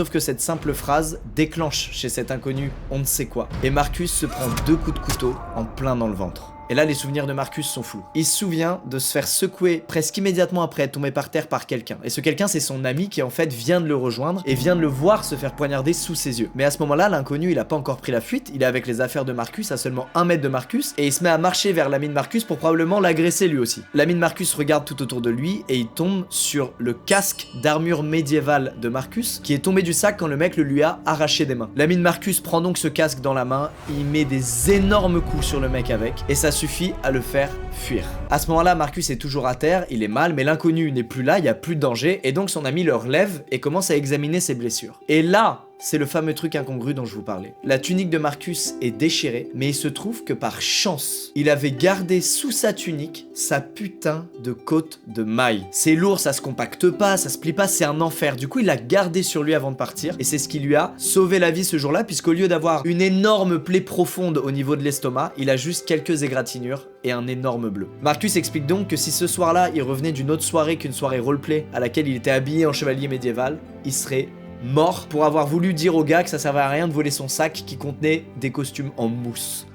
Sauf que cette simple phrase déclenche chez cet inconnu on ne sait quoi. Et Marcus se prend 2 coups de couteau en plein dans le ventre. Et là, les souvenirs de Marcus sont flous. Il se souvient de se faire secouer presque immédiatement après être tombé par terre par quelqu'un. Et ce quelqu'un, c'est son ami qui en fait vient de le rejoindre et vient de le voir se faire poignarder sous ses yeux. Mais à ce moment-là, l'inconnu, il a pas encore pris la fuite, il est avec les affaires de Marcus à seulement 1 mètre de Marcus et il se met à marcher vers l'ami de Marcus pour probablement l'agresser lui aussi. L'ami de Marcus regarde tout autour de lui et il tombe sur le casque d'armure médiévale de Marcus qui est tombé du sac quand le mec le lui a arraché des mains. L'ami de Marcus prend donc ce casque dans la main, il met des énormes coups sur le mec avec et ça suffit à le faire fuir. À ce moment-là, Marcus est toujours à terre, il est mal, mais l'inconnu n'est plus là, il n'y a plus de danger, et donc son ami le relève et commence à examiner ses blessures. Et là, c'est le fameux truc incongru dont je vous parlais. La tunique de Marcus est déchirée, mais il se trouve que par chance, il avait gardé sous sa tunique sa putain de côte de maille. C'est lourd, ça se compacte pas, ça se plie pas, c'est un enfer. Du coup, il l'a gardé sur lui avant de partir, et c'est ce qui lui a sauvé la vie ce jour-là, puisqu'au lieu d'avoir une énorme plaie profonde au niveau de l'estomac, il a juste quelques égratignures et un énorme bleu. Marcus explique donc que si ce soir-là, il revenait d'une autre soirée qu'une soirée roleplay à laquelle il était habillé en chevalier médiéval, il serait mort pour avoir voulu dire au gars que ça servait à rien de voler son sac qui contenait des costumes en mousse.